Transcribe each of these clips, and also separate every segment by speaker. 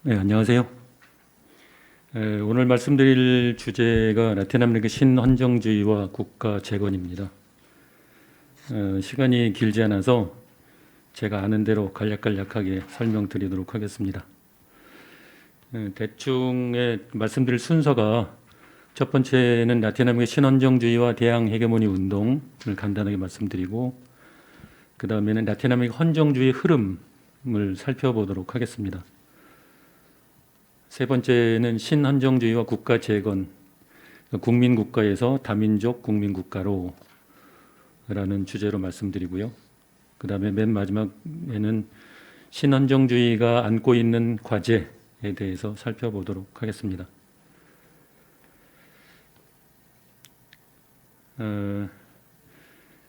Speaker 1: 네, 안녕하세요. 오늘 말씀드릴 주제가 라틴 아메리카 신헌정주의와 국가 재건입니다. 시간이 길지 않아서 제가 아는 대로 간략간략하게 설명드리도록 하겠습니다. 대충 말씀드릴 순서가 첫 번째는 라틴 아메리카 신헌정주의와 대항 헤게모니 운동을 간단하게 말씀드리고, 그 다음에는 라틴 아메리카 헌정주의 흐름을 살펴보도록 하겠습니다. 세 번째는 신헌정주의와 국가 재건, 국민국가에서 다민족 국민국가로 라는 주제로 말씀드리고요. 그 다음에 맨 마지막에는 신헌정주의가 안고 있는 과제에 대해서 살펴보도록 하겠습니다.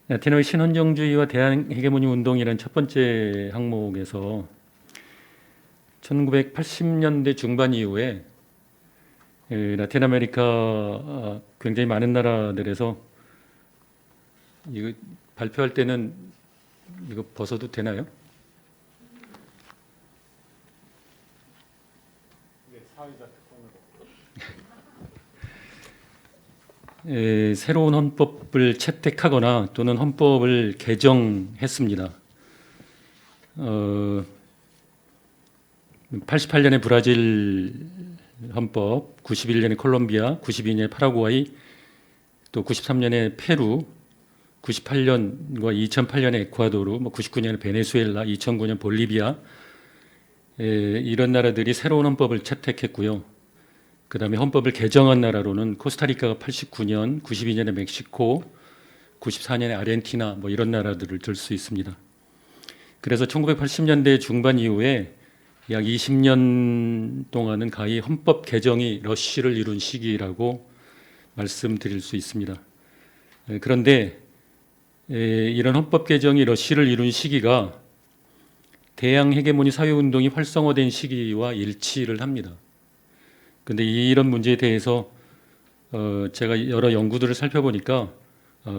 Speaker 1: 라틴어의 신헌정주의와 대항 헤게모니 운동이라는 첫 번째 항목에서 1980년대 중반 이후에 라틴 아메리카 굉장히 많은 나라들에서 이거 발표할 때는 이거 벗어도 되나요? 새로운 헌법을 채택하거나 또는 헌법을 개정했습니다. 88년에 브라질 헌법, 91년에 콜롬비아, 92년에 파라과이, 또 93년에 페루, 98년과 2008년에 에콰도르, 99년에 베네수엘라, 2009년 볼리비아, 이런 나라들이 새로운 헌법을 채택했고요. 그 다음에 헌법을 개정한 나라로는 코스타리카가 89년, 92년에 멕시코, 94년에 아르헨티나 이런 나라들을 들 수 있습니다. 그래서 1980년대 중반 이후에 약 20년 동안은 가히 헌법 개정이 러쉬를 이룬 시기라고 말씀드릴 수 있습니다. 그런데 이런 헌법 개정이 러쉬를 이룬 시기가 대양 헤게모니 사회운동이 활성화된 시기와 일치를 합니다. 그런데 이런 문제에 대해서 제가 여러 연구들을 살펴보니까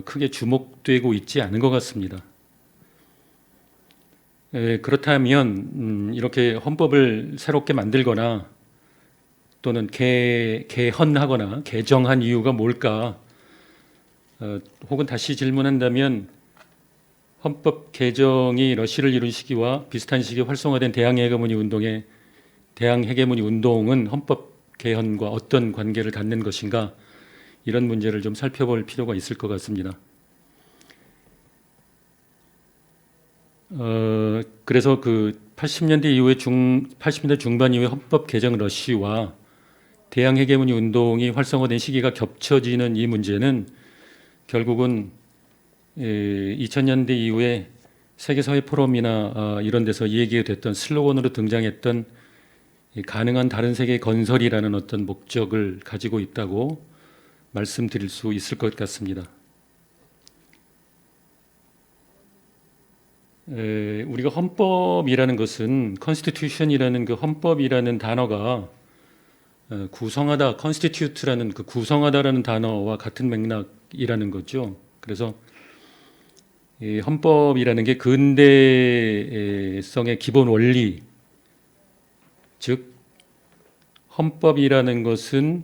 Speaker 1: 크게 주목되고 있지 않은 것 같습니다. 그렇다면 이렇게 헌법을 새롭게 만들거나 또는 개헌하거나 개정한 이유가 뭘까? 혹은 다시 질문한다면 헌법 개정이 러쉬를 이룬 시기와 비슷한 시기에 활성화된 대항 헤게모니 운동은 헌법 개헌과 어떤 관계를 갖는 것인가? 이런 문제를 좀 살펴볼 필요가 있을 것 같습니다. 그래서 그 80년대 중반 이후에 헌법 개정 러쉬와 대항 헤게모니 운동이 활성화된 시기가 겹쳐지는 이 문제는 결국은 2000년대 이후에 세계사회 포럼이나 이런 데서 얘기가 됐던 슬로건으로 등장했던 가능한 다른 세계 건설이라는 어떤 목적을 가지고 있다고 말씀드릴 수 있을 것 같습니다. 우리가 헌법이라는 것은 constitution이라는 그 헌법이라는 단어가 구성하다, constitute라는 그 구성하다라는 단어와 같은 맥락이라는 거죠. 그래서 이 헌법이라는 게 근대성의 기본 원리, 즉 헌법이라는 것은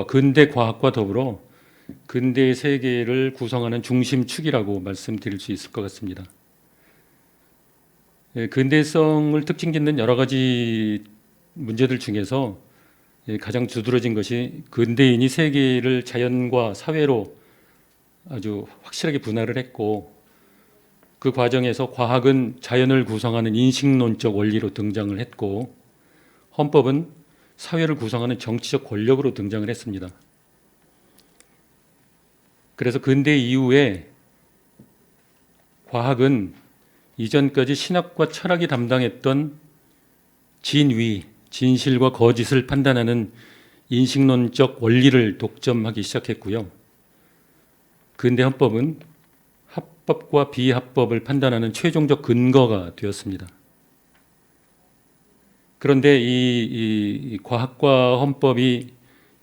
Speaker 1: 근대 과학과 더불어 근대의 세계를 구성하는 중심축이라고 말씀드릴 수 있을 것 같습니다. 근대성을 특징짓는 여러 가지 문제들 중에서 가장 두드러진 것이 근대인이 세계를 자연과 사회로 아주 확실하게 분할을 했고, 그 과정에서 과학은 자연을 구성하는 인식론적 원리로 등장을 했고, 헌법은 사회를 구성하는 정치적 권력으로 등장을 했습니다. 그래서 근대 이후에 과학은 이전까지 신학과 철학이 담당했던 진위, 진실과 거짓을 판단하는 인식론적 원리를 독점하기 시작했고요. 근대 헌법은 합법과 비합법을 판단하는 최종적 근거가 되었습니다. 그런데 이 과학과 헌법이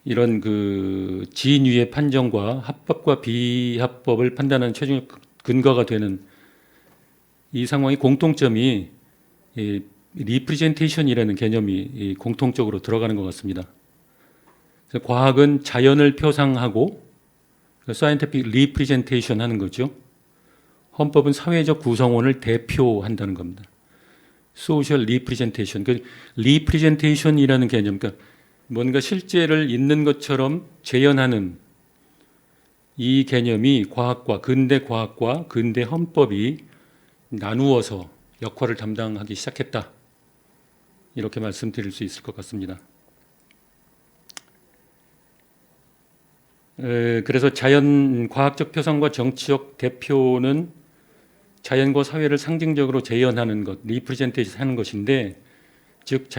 Speaker 1: 이런 그 진위의 판정과 합법과 비합법을 판단하는 최종적 근거가 되는 이 상황의 공통점이 리프레젠테이션이라는 개념이 공통적으로 들어가는 것 같습니다. 그래서 과학은 자연을 표상하고 사이언티픽 리프레젠테이션 하는 거죠. 헌법은 사회적 구성원을 대표한다는 겁니다. 소셜 리프레젠테이션. 그 리프레젠테이션이라는 개념, 그러니까 뭔가 실제를 있는 것처럼 재현하는 이 개념이 근대 과학과 근대 헌법이 나누어서 역할을 담당하기 시작했다. 이렇게 말씀드릴 수 있을 것 같습니다. 그래서 자연 과학적 표상과 정치적 대표는 자연과 사회를 상징적으로 재현하는 것, 리프레젠테이션 하는 것인데, 즉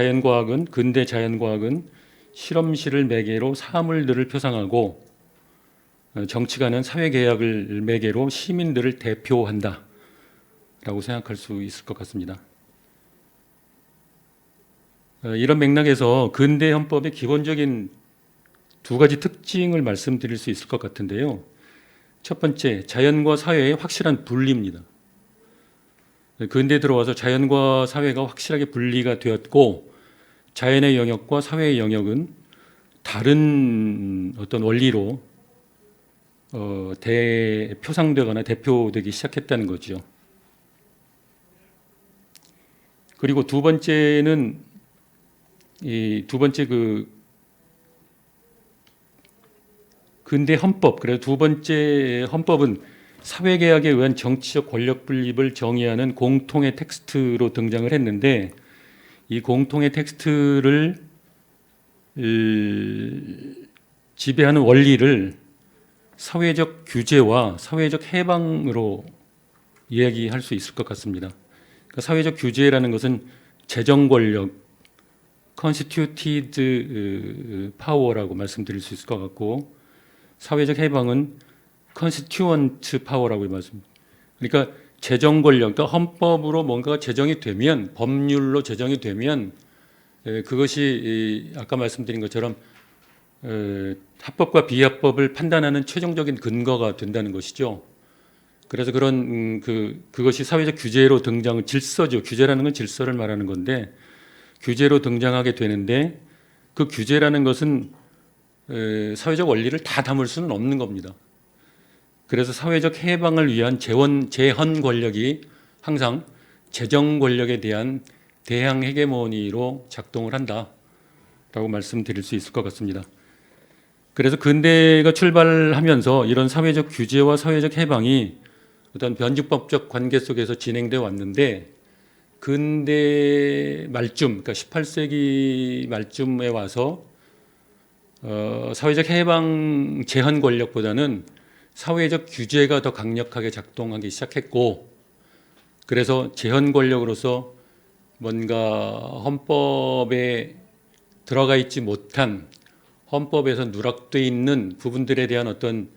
Speaker 1: 근대 자연과학은 실험실을 매개로 사물들을 표상하고 정치가는 사회계약을 매개로 시민들을 대표한다 라고 생각할 수 있을 것 같습니다. 이런 맥락에서 근대 헌법의 기본적인 두 가지 특징을 말씀드릴 수 있을 것 같은데요. 첫 번째, 자연과 사회의 확실한 분리입니다. 근대에 들어와서 자연과 사회가 확실하게 분리가 되었고, 자연의 영역과 사회의 영역은 다른 어떤 원리로 표상되거나 대표되기 시작했다는 거죠. 그리고 두 번째는 근대 헌법, 그래서 두 번째 헌법은 사회계약에 의한 정치적 권력 분립을 정의하는 공통의 텍스트로 등장을 했는데, 이 공통의 텍스트를 지배하는 원리를 사회적 규제와 사회적 해방으로 이야기할 수 있을 것 같습니다. 그러니까 사회적 규제라는 것은 재정 권력, constituted power라고 말씀드릴 수 있을 것 같고, 사회적 해방은 constituent power라고 말씀드립니다. 그러니까 재정 권력, 그러니까 헌법으로 뭔가가 제정이 되면, 법률로 제정이 되면 그것이 아까 말씀드린 것처럼 합법과 비합법을 판단하는 최종적인 근거가 된다는 것이죠. 그래서 그것이 사회적 규제로 질서죠. 규제라는 건 질서를 말하는 건데, 규제로 등장하게 되는데, 그 규제라는 것은 사회적 원리를 다 담을 수는 없는 겁니다. 그래서 사회적 해방을 위한 재헌 권력이 항상 재정 권력에 대한 대항 헤게모니로 작동을 한다라고 말씀드릴 수 있을 것 같습니다. 그래서 근대가 출발하면서 이런 사회적 규제와 사회적 해방이 어떤 변증법적 관계 속에서 진행되어 왔는데, 근대 말쯤, 그러니까 18세기 말쯤에 와서 사회적 해방 재헌 권력보다는 사회적 규제가 더 강력하게 작동하기 시작했고, 그래서 재헌 권력으로서 뭔가 헌법에 들어가 있지 못한, 헌법에서 누락되어 있는 부분들에 대한 어떤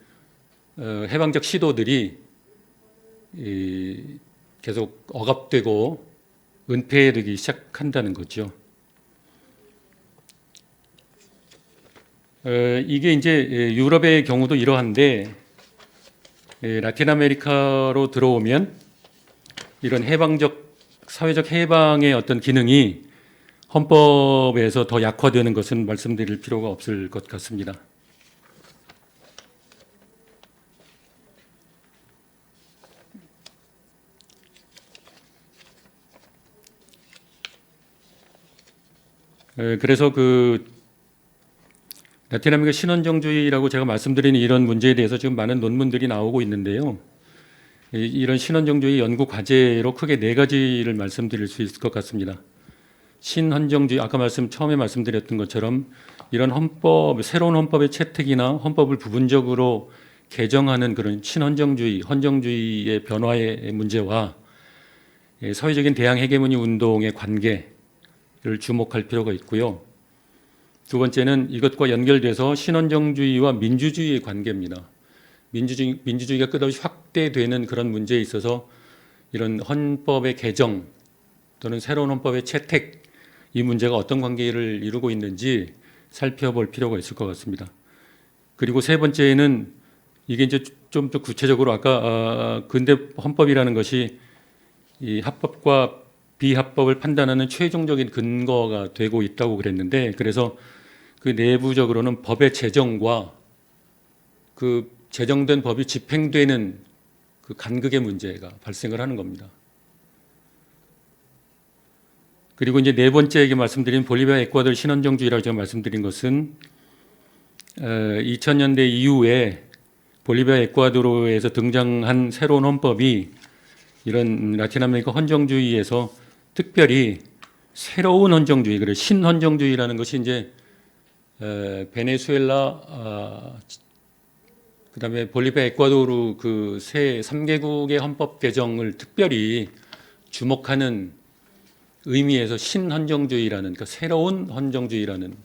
Speaker 1: 해방적 시도들이 계속 억압되고 은폐되기 시작한다는 거죠. 이게 이제 유럽의 경우도 이러한데, 라틴 아메리카로 들어오면 이런 사회적 해방의 어떤 기능이 헌법에서 더 약화되는 것은 말씀드릴 필요가 없을 것 같습니다. 그래서 라틴 아메리카 신헌정주의라고 제가 말씀드리는 이런 문제에 대해서 지금 많은 논문들이 나오고 있는데요. 이런 신헌정주의 연구 과제로 크게 네 가지를 말씀드릴 수 있을 것 같습니다. 신헌정주의, 아까 처음에 말씀드렸던 것처럼 이런 새로운 헌법의 채택이나 헌법을 부분적으로 개정하는 그런 신헌정주의, 헌정주의의 변화의 문제와 사회적인 대항 헤게모니 운동의 관계를 주목할 필요가 있고요. 두 번째는 이것과 연결돼서 신헌정주의와 민주주의의 관계입니다. 민주주의가 끝없이 확대되는 그런 문제에 있어서 이런 헌법의 개정 또는 새로운 헌법의 채택, 이 문제가 어떤 관계를 이루고 있는지 살펴볼 필요가 있을 것 같습니다. 그리고 세 번째는 이게 이제 좀 더 구체적으로 아까 근대 헌법이라는 것이 이 합법과 비합법을 판단하는 최종적인 근거가 되고 있다고 그랬는데, 그래서 그 내부적으로는 법의 제정과 그 제정된 법이 집행되는 그 간극의 문제가 발생을 하는 겁니다. 그리고 이제 네 번째에게 말씀드린 볼리비아 에콰도르 신헌정주의라고 제가 말씀드린 것은 2000년대 이후에 볼리비아 에콰도르에서 등장한 새로운 헌법이 이런 라틴 아메리카 헌정주의에서 특별히 새로운 헌정주의, 그래 신헌정주의라는 것이 이제 베네수엘라, 그다음에 볼리비아, 에콰도르 그 세 3개국의 헌법 개정을 특별히 주목하는 의미에서 신헌정주의라는, 그러니까 새로운 헌정주의라는,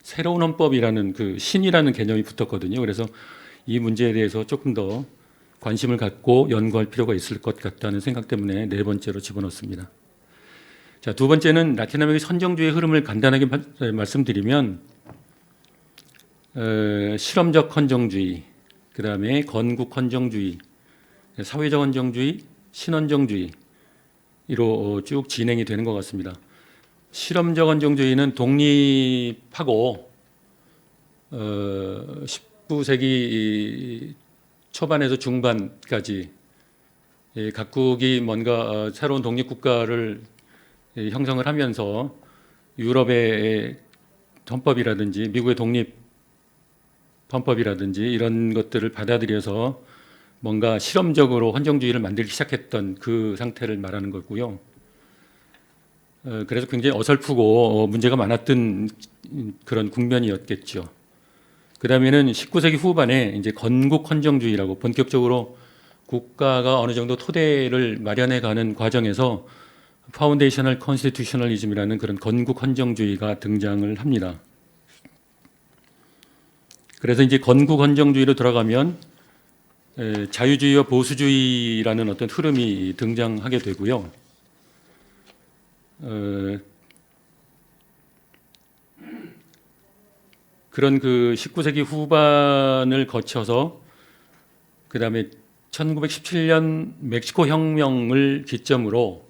Speaker 1: 새로운 헌법이라는 그 신이라는 개념이 붙었거든요. 그래서 이 문제에 대해서 조금 더 관심을 갖고 연구할 필요가 있을 것 같다는 생각 때문에 네 번째로 집어넣습니다. 자, 두 번째는 라틴 아메리카 헌정주의 흐름을 간단하게 말씀드리면 실험적 헌정주의, 그 다음에 건국 헌정주의, 사회적 헌정주의, 신헌정주의로 쭉 진행이 되는 것 같습니다. 실험적 헌정주의는 독립하고 19세기 초반에서 중반까지 각국이 뭔가 새로운 독립국가를 형성을 하면서 유럽의 헌법이라든지 미국의 독립 헌법이라든지 이런 것들을 받아들여서 뭔가 실험적으로 헌정주의를 만들기 시작했던 그 상태를 말하는 거고요. 그래서 굉장히 어설프고 문제가 많았던 그런 국면이었겠죠. 그 다음에는 19세기 후반에 이제 건국 헌정주의라고 본격적으로 국가가 어느 정도 토대를 마련해가는 과정에서 파운데이셔널 컨스티튜셔널리즘이라는 그런 건국 헌정주의가 등장을 합니다. 그래서 이제 건국 헌정주의로 들어가면 자유주의와 보수주의라는 어떤 흐름이 등장하게 되고요. 그런 그 19세기 후반을 거쳐서 그 다음에 1917년 멕시코 혁명을 기점으로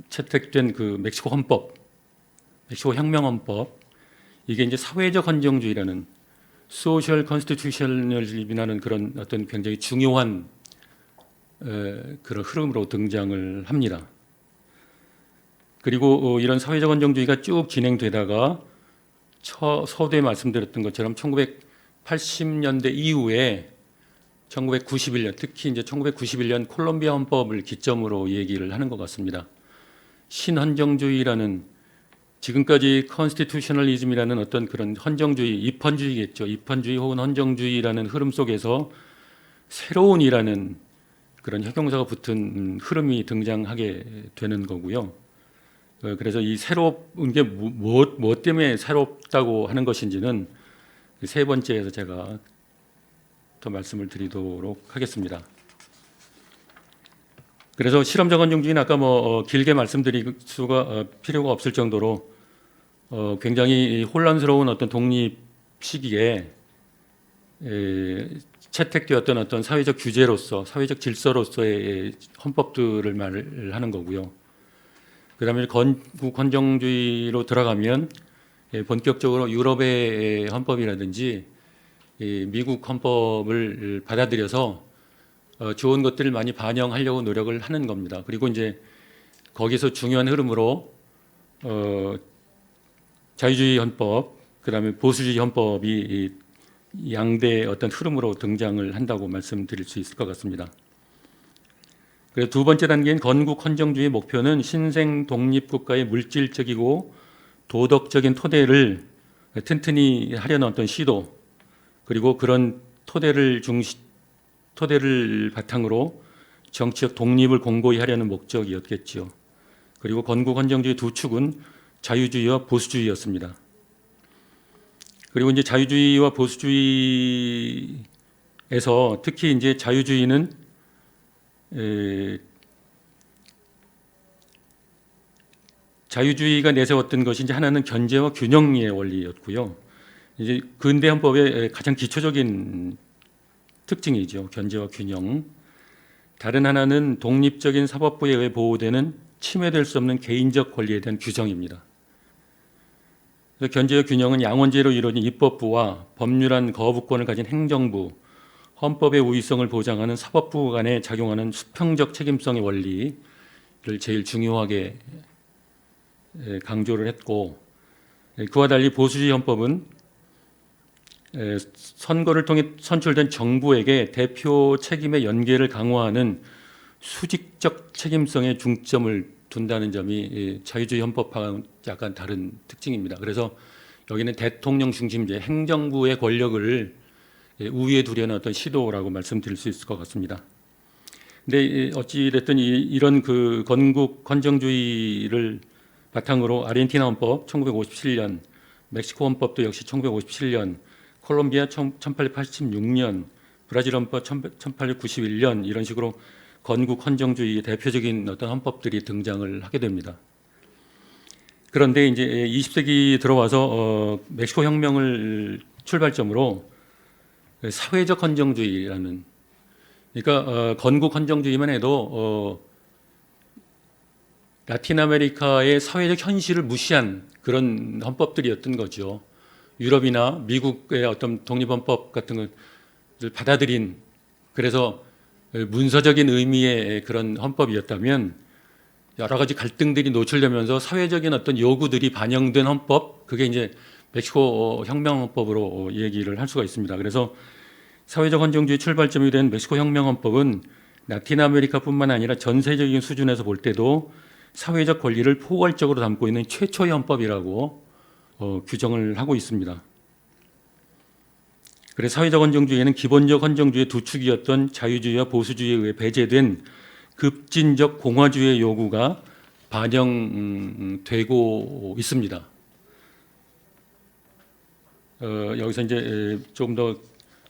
Speaker 1: 채택된 그 멕시코 헌법, 멕시코 혁명 헌법, 이게 이제 사회적 헌정주의라는 소셜 컨스티튜셔널리즘이라는 그런 어떤 굉장히 중요한 그런 흐름으로 등장을 합니다. 그리고 이런 사회적 헌정주의가 쭉 진행되다가 서두에 말씀드렸던 것처럼 1980년대 이후에 1991년, 특히 이제 1991년 콜롬비아 헌법을 기점으로 얘기를 하는 것 같습니다. 신헌정주의라는, 지금까지 컨스티튜셔널리즘이라는 어떤 그런 헌정주의, 입헌주의겠죠. 입헌주의 혹은 헌정주의라는 흐름 속에서 새로운이라는 그런 형용사가 붙은 흐름이 등장하게 되는 거고요. 그래서 이 새로운 게 무엇 때문에 새롭다고 하는 것인지는 세 번째에서 제가 더 말씀을 드리도록 하겠습니다. 그래서 실험적 헌정주의는 아까 길게 말씀드릴 수가 필요가 없을 정도로 굉장히 혼란스러운 어떤 독립 시기에 채택되었던 어떤 사회적 규제로서, 사회적 질서로서의 헌법들을 말을 하는 거고요. 그다음에 건국 헌정주의로 들어가면 본격적으로 유럽의 헌법이라든지 미국 헌법을 받아들여서 좋은 것들을 많이 반영하려고 노력을 하는 겁니다. 그리고 이제 거기서 중요한 흐름으로 자유주의 헌법, 그다음에 보수주의 헌법이 양대 어떤 흐름으로 등장을 한다고 말씀드릴 수 있을 것 같습니다. 그래서 두 번째 단계인 건국 헌정주의 목표는 신생 독립국가의 물질적이고 도덕적인 토대를 튼튼히 하려는 어떤 시도, 그리고 그런 토대를 바탕으로 정치적 독립을 공고히 하려는 목적이었겠죠. 그리고 건국 헌정주의 두 축은 자유주의와 보수주의였습니다. 그리고 이제 자유주의와 보수주의에서 특히 이제 자유주의는 자유주의가 내세웠던 것이 이제 하나는 견제와 균형의 원리였고요. 이제 근대 헌법의 가장 기초적인 특징이죠. 견제와 균형. 다른 하나는 독립적인 사법부에 의해 보호되는 침해될 수 없는 개인적 권리에 대한 규정입니다. 그래서 견제의 균형은 양원제로 이루어진 입법부와 법률안 거부권을 가진 행정부, 헌법의 우위성을 보장하는 사법부 간에 작용하는 수평적 책임성의 원리를 제일 중요하게 강조를 했고, 그와 달리 보수주의 헌법은 선거를 통해 선출된 정부에게 대표 책임의 연계를 강화하는 수직적 책임성에 중점을 둔다는 점이 자유주의 헌법과는 약간 다른 특징입니다. 그래서 여기는 대통령 중심제, 행정부의 권력을 우위에 두려는 어떤 시도라고 말씀드릴 수 있을 것 같습니다. 근데 어찌 됐든 이런 그 건국 헌정주의를 바탕으로 아르헨티나 헌법 1957년, 멕시코 헌법도 역시 1957년, 콜롬비아 1886년, 브라질 헌법 1891년 이런 식으로 건국 헌정주의의 대표적인 어떤 헌법들이 등장을 하게 됩니다. 그런데 이제 20세기 들어와서 멕시코 혁명을 출발점으로 사회적 헌정주의라는, 그러니까 건국 헌정주의만 해도 라틴 아메리카의 사회적 현실을 무시한 그런 헌법들이었던 거죠. 유럽이나 미국의 어떤 독립헌법 같은 것을 받아들인, 그래서 문서적인 의미의 그런 헌법이었다면 여러 가지 갈등들이 노출되면서 사회적인 어떤 요구들이 반영된 헌법, 그게 이제 멕시코 혁명헌법으로 얘기를 할 수가 있습니다. 그래서 사회적 헌정주의 출발점이 된 멕시코 혁명헌법은 라틴 아메리카뿐만 아니라 전 세계적인 수준에서 볼 때도 사회적 권리를 포괄적으로 담고 있는 최초의 헌법이라고 규정을 하고 있습니다. 그래서 사회적 헌정주의에는 기본적 헌정주의의 두 축이었던 자유주의와 보수주의에 의해 배제된 급진적 공화주의의 요구가 반영되고 있습니다. 여기서 이제 조금 더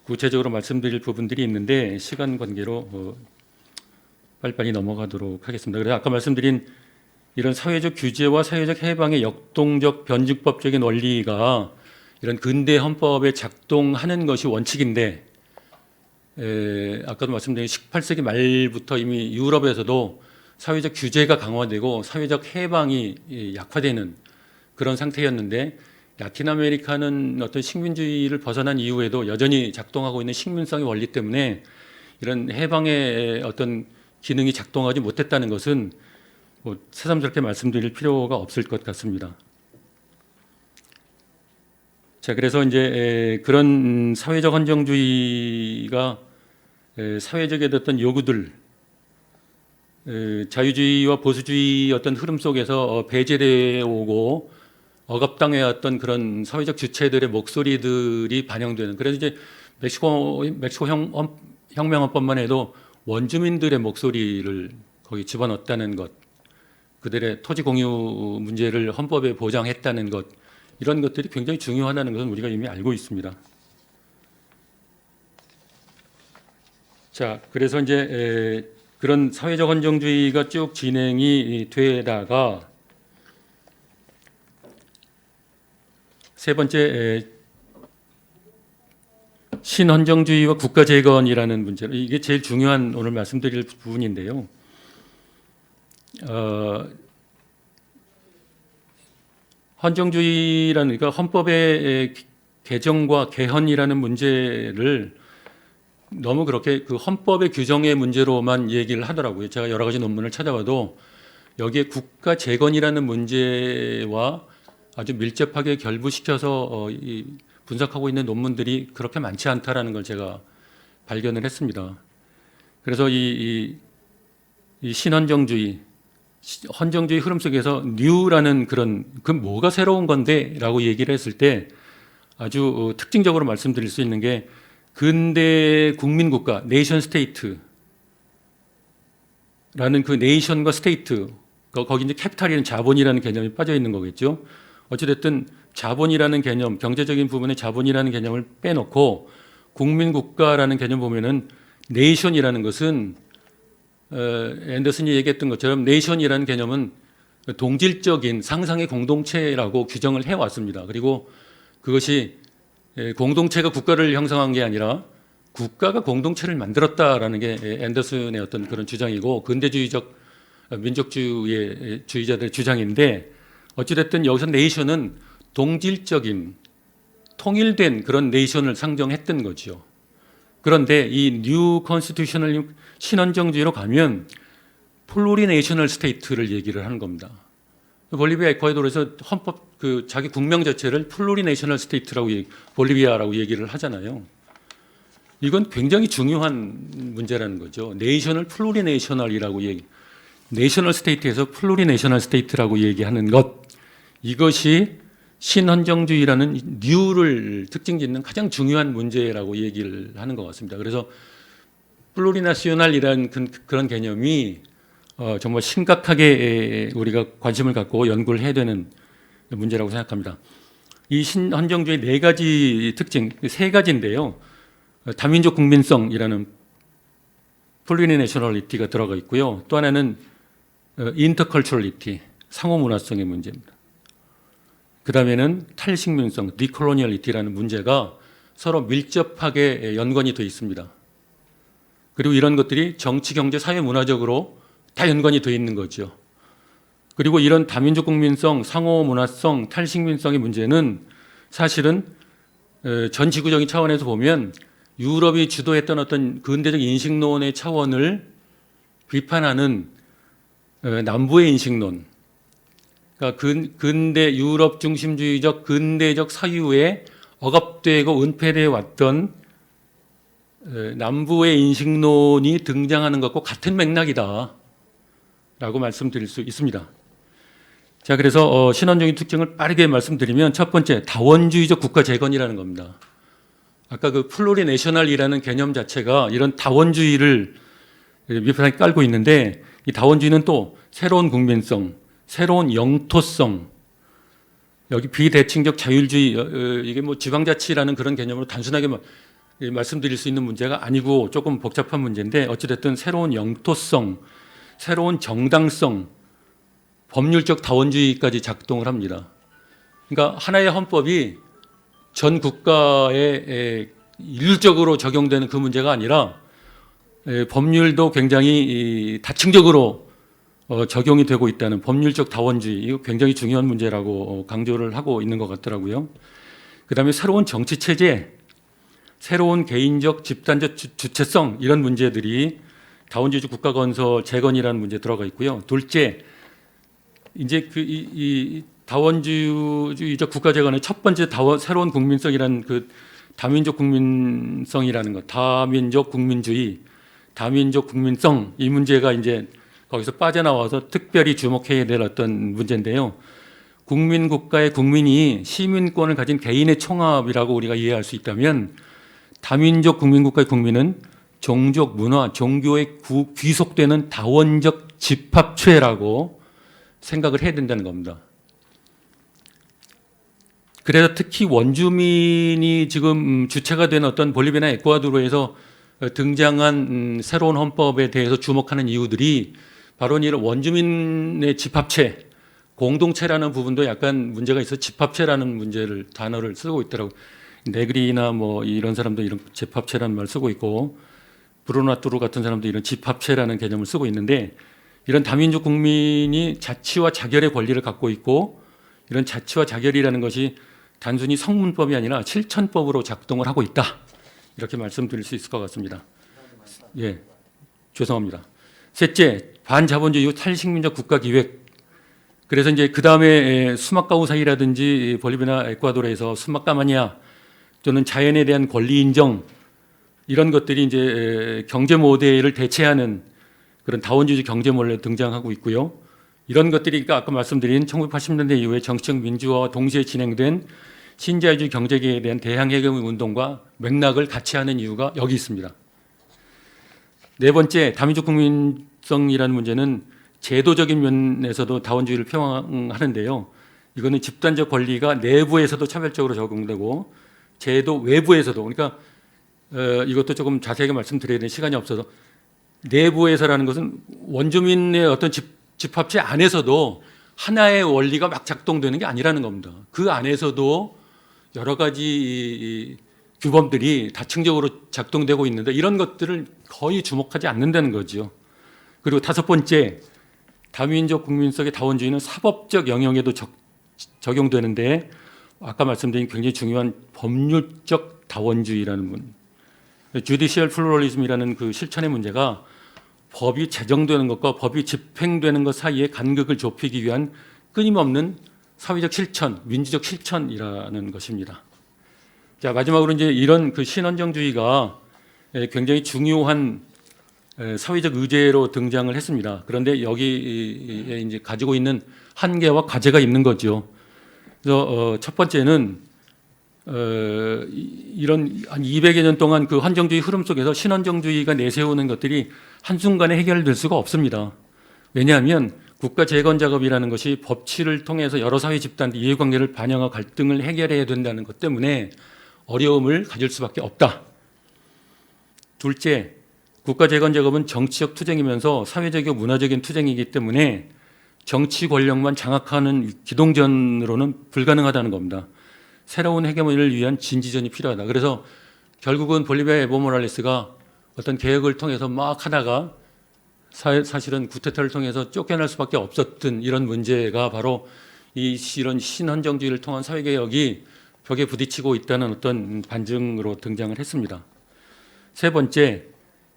Speaker 1: 구체적으로 말씀드릴 부분들이 있는데 시간 관계로 빨리빨리 넘어가도록 하겠습니다. 그래서 아까 말씀드린 이런 사회적 규제와 사회적 해방의 역동적 변증법적인 원리가 이런 근대 헌법에 작동하는 것이 원칙인데, 아까도 말씀드린 18세기 말부터 이미 유럽에서도 사회적 규제가 강화되고 사회적 해방이 약화되는 그런 상태였는데, 라틴 아메리카는 어떤 식민주의를 벗어난 이후에도 여전히 작동하고 있는 식민성의 원리 때문에 이런 해방의 어떤 기능이 작동하지 못했다는 것은 뭐 새삼스럽게 말씀드릴 필요가 없을 것 같습니다. 자, 그래서 이제 그런 사회적 헌정주의가 사회적인 어떤 요구들, 자유주의와 보수주의 어떤 흐름 속에서 배제되어 오고 억압당해왔던 그런 사회적 주체들의 목소리들이 반영되는, 그래서 이제 멕시코 혁명헌법만 해도 원주민들의 목소리를 거기 집어넣었다는 것, 그들의 토지 공유 문제를 헌법에 보장했다는 것, 이런 것들이 굉장히 중요하다는 것은 우리가 이미 알고 있습니다. 자, 그래서 이제 그런 사회적 헌정주의가 쭉 진행이 되다가 세 번째 신헌정주의와 국가재건이라는 문제, 이게 제일 중요한 오늘 말씀드릴 부분인데요. 헌정주의라는, 그러니까 헌법의 개정과 개헌이라는 문제를 너무 그렇게 그 헌법의 규정의 문제로만 얘기를 하더라고요. 제가 여러 가지 논문을 찾아봐도 여기에 국가 재건이라는 문제와 아주 밀접하게 결부시켜서 분석하고 있는 논문들이 그렇게 많지 않다라는 걸 제가 발견을 했습니다. 그래서 이 신헌정주의, 헌정주의 흐름 속에서 뉴라는 그런, 그 뭐가 새로운 건데 라고 얘기를 했을 때 아주 특징적으로 말씀드릴 수 있는 게 근대 국민국가, 네이션 스테이트라는 그 네이션과 스테이트, 거기 이제 캐피탈이라는 자본이라는 개념이 빠져 있는 거겠죠. 어찌됐든 자본이라는 개념, 경제적인 부분의 자본이라는 개념을 빼놓고 국민국가라는 개념 보면은 네이션이라는 것은 앤더슨이 얘기했던 것처럼 네이션이라는 개념은 동질적인 상상의 공동체라고 규정을 해왔습니다. 그리고 그것이 공동체가 국가를 형성한 게 아니라 국가가 공동체를 만들었다라는 게 앤더슨의 어떤 그런 주장이고 근대주의적 민족주의자들의 주장인데 어찌됐든 여기서 네이션은 동질적인 통일된 그런 네이션을 상정했던 거죠. 그런데 이 뉴 컨스티튜셔널 신헌정주의로 가면 플로리네이셔널 스테이트를 얘기를 하는 겁니다. 볼리비아 에콰도르에서 헌법 그 자기 국명 자체를 플로리네이셔널 스테이트라고 볼리비아라고 얘기를 하잖아요. 이건 굉장히 중요한 문제라는 거죠. 네이셔널 플로리네이셔널이라고 네이셔널 스테이트에서 플로리네이셔널 스테이트라고 얘기하는 것, 이것이 신헌정주의라는 뉴를 특징 짓는 가장 중요한 문제라고 얘기를 하는 것 같습니다. 그래서 플로리나시오날이라는 그런 개념이 정말 심각하게 우리가 관심을 갖고 연구를 해야 되는 문제라고 생각합니다. 이 신헌정주의 네 가지 특징, 세 가지인데요. 다민족 국민성이라는 플루리내셔널리티가 들어가 있고요. 또 하나는 인터컬처럴리티, 상호문화성의 문제입니다. 그 다음에는 탈식민성, 디콜로니얼리티라는 문제가 서로 밀접하게 연관이 되어 있습니다. 그리고 이런 것들이 정치, 경제, 사회, 문화적으로 다 연관이 되어 있는 거죠. 그리고 이런 다민족 국민성, 상호문화성, 탈식민성의 문제는 사실은 전 지구적인 차원에서 보면 유럽이 주도했던 어떤 근대적 인식론의 차원을 비판하는 남부의 인식론, 그러니까 근대 유럽 중심주의적 근대적 사유에 억압되고 은폐되어 왔던 남부의 인식론이 등장하는 것과 같은 맥락이다 라고 말씀드릴 수 있습니다. 자, 그래서 신헌정의 특징을 빠르게 말씀드리면 첫 번째, 다원주의적 국가 재건이라는 겁니다. 아까 그 플로리내셔널이라는 개념 자체가 이런 다원주의를 밑바탕에 깔고 있는데, 이 다원주의는 또 새로운 국민성, 새로운 영토성, 여기 비대칭적 자율주의, 이게 뭐 지방자치라는 그런 개념으로 단순하게 말씀드릴 수 있는 문제가 아니고 조금 복잡한 문제인데, 어찌됐든 새로운 영토성, 새로운 정당성, 법률적 다원주의까지 작동을 합니다. 그러니까 하나의 헌법이 전 국가에 일률적으로 적용되는 그 문제가 아니라 법률도 굉장히 다층적으로 적용이 되고 있다는 법률적 다원주의, 이거 굉장히 중요한 문제라고 강조를 하고 있는 것 같더라고요. 그다음에 새로운 정치 체제, 새로운 개인적 집단적 주체성, 이런 문제들이 다원주의적 국가 건설 재건이라는 문제에 들어가 있고요. 둘째, 이제 이 다원주의적 국가 재건의 첫 번째 새로운 국민성이라는 그 다민족 국민성이라는 것, 다민족 국민주의, 다민족 국민성, 이 문제가 이제 거기서 빠져나와서 특별히 주목해야 될 어떤 문제인데요. 국민 국가의 국민이 시민권을 가진 개인의 총합이라고 우리가 이해할 수 있다면, 다민족 국민 국가의 국민은 종족, 문화, 종교에 귀속되는 다원적 집합체라고 생각을 해야 된다는 겁니다. 그래서 특히 원주민이 지금 주체가 된 어떤 볼리비아나 에콰도르에서 등장한 새로운 헌법에 대해서 주목하는 이유들이 바로 이런 원주민의 집합체, 공동체라는 부분도 약간 문제가 있어 집합체라는 단어를 쓰고 있더라고요. 네그리나 뭐 이런 사람도 이런 집합체라는 말 쓰고 있고, 브루나뚜루 같은 사람도 이런 집합체라는 개념을 쓰고 있는데, 이런 다민족 국민이 자치와 자결의 권리를 갖고 있고, 이런 자치와 자결이라는 것이 단순히 성문법이 아니라 실천법으로 작동을 하고 있다, 이렇게 말씀드릴 수 있을 것 같습니다. 예, 죄송합니다. 셋째, 반자본주의 탈식민적 국가기획. 그래서 이제 그 다음에 수막가우사이라든지 볼리비아나 에콰도르에서 수막가마니아 또는 자연에 대한 권리 인정, 이런 것들이 이제 경제 모델을 대체하는 그런 다원주의적 경제 모델에 등장하고 있고요. 이런 것들이 아까 말씀드린 1980년대 이후에 정치적 민주화와 동시에 진행된 신자유주의 경제계에 대한 대항 해결 운동과 맥락을 같이 하는 이유가 여기 있습니다. 네 번째, 다민족 국민성이라는 문제는 제도적인 면에서도 다원주의를 표방하는데요. 이거는 집단적 권리가 내부에서도 차별적으로 적용되고 제도 외부에서도, 그러니까 이것도 조금 자세하게 말씀드려야 되는 시간이 없어서, 내부에서라는 것은 원주민의 어떤 집합체 안에서도 하나의 원리가 막 작동되는 게 아니라는 겁니다. 그 안에서도 여러 가지 규범들이 다층적으로 작동되고 있는데 이런 것들을 거의 주목하지 않는다는 거죠. 그리고 다섯 번째, 다민족 국민성의 다원주의는 사법적 영역에도 적용되는데 아까 말씀드린 굉장히 중요한 법률적 다원주의라는 문, 주디시얼 플루럴리즘이라는 그 실천의 문제가 법이 제정되는 것과 법이 집행되는 것 사이에 간극을 좁히기 위한 끊임없는 사회적 실천, 민주적 실천이라는 것입니다. 자, 마지막으로 이제 이런 그 신헌정주의가 굉장히 중요한 사회적 의제로 등장을 했습니다. 그런데 여기에 이제 가지고 있는 한계와 과제가 있는 거죠. 그래서 첫 번째는 이런 한 200여 년 동안 그 헌정주의 흐름 속에서 신헌정주의가 내세우는 것들이 한순간에 해결될 수가 없습니다. 왜냐하면 국가 재건 작업이라는 것이 법치를 통해서 여러 사회 집단의 이해관계를 반영하고 갈등을 해결해야 된다는 것 때문에 어려움을 가질 수밖에 없다. 둘째, 국가 재건 작업은 정치적 투쟁이면서 사회적이고 문화적인 투쟁이기 때문에 정치 권력만 장악하는 기동전으로는 불가능하다는 겁니다. 새로운 헤게모니를 위한 진지전이 필요하다. 그래서 결국은 볼리비아 에보 모랄레스가 어떤 개혁을 통해서 막 하다가 사실은 구테타를 통해서 쫓겨날 수밖에 없었던 이런 문제가 바로 이런 신헌정주의를 통한 사회개혁이 벽에 부딪히고 있다는 어떤 반증으로 등장을 했습니다. 세 번째,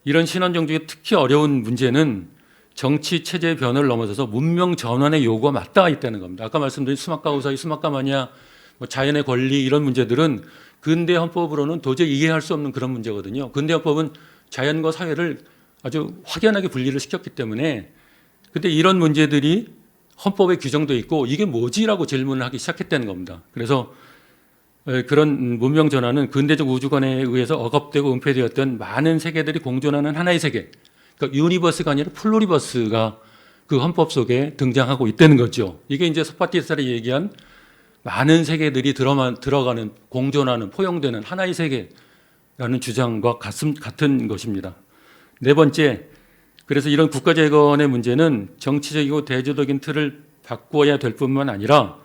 Speaker 1: 이런 신헌정주의의 특히 어려운 문제는 정치 체제 변화를 넘어서서 문명 전환의 요구가 맞닿아 있다는 겁니다. 아까 말씀드린 수막과 우사히, 수막과 마냐, 뭐 자연의 권리 이런 문제들은 근대 헌법으로는 도저히 이해할 수 없는 그런 문제거든요. 근대 헌법은 자연과 사회를 아주 확연하게 분리를 시켰기 때문에 근데 이런 문제들이 헌법에 규정되어 있고 이게 뭐지라고 질문을 하기 시작했다는 겁니다. 그래서 그런 문명 전환은 근대적 우주관에 의해서 억압되고 은폐되었던 많은 세계들이 공존하는 하나의 세계, 그러니까 유니버스가 아니라 플루리버스가 그 헌법 속에 등장하고 있다는 거죠. 이게 이제 소크라테스가 얘기한 많은 세계들이 들어가는 공존하는 포용되는 하나의 세계라는 주장과 같은 것입니다. 네 번째, 그래서 이런 국가 재건의 문제는 정치적이고 대조적인 틀을 바꾸어야 될 뿐만 아니라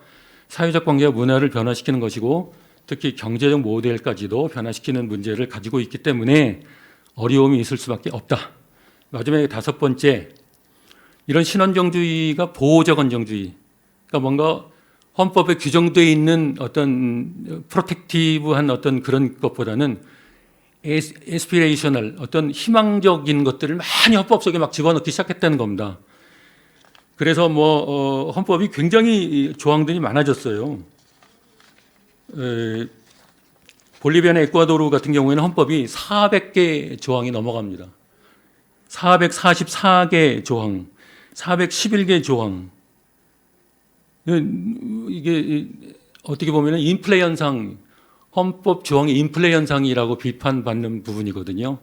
Speaker 1: 사회적 관계와 문화를 변화시키는 것이고 특히 경제적 모델까지도 변화시키는 문제를 가지고 있기 때문에 어려움이 있을 수밖에 없다. 마지막에 다섯 번째, 이런 신헌정주의가 보호적 헌정주의, 그러니까 뭔가 헌법에 규정되어 있는 어떤 프로텍티브한 어떤 그런 것보다는 에스피레이셔널 어떤 희망적인 것들을 많이 헌법 속에 막 집어넣기 시작했다는 겁니다. 그래서 헌법이 굉장히 조항들이 많아졌어요. 볼리비아나 에콰도르 같은 경우에는 헌법이 400개 조항이 넘어갑니다. 444개 조항, 411개 조항. 이게 어떻게 보면 인플레 현상, 헌법 조항의 인플레 현상이라고 비판받는 부분이거든요.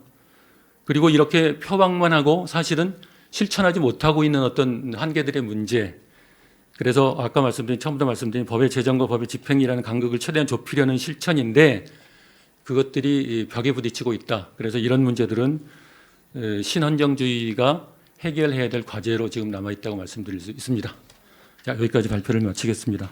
Speaker 1: 그리고 이렇게 표방만 하고 사실은 실천하지 못하고 있는 어떤 한계들의 문제. 그래서 아까 처음부터 말씀드린 법의 제정과 법의 집행이라는 간극을 최대한 좁히려는 실천인데 그것들이 벽에 부딪히고 있다. 그래서 이런 문제들은 신헌정주의가 해결해야 될 과제로 지금 남아있다고 말씀드릴 수 있습니다. 자, 여기까지 발표를 마치겠습니다.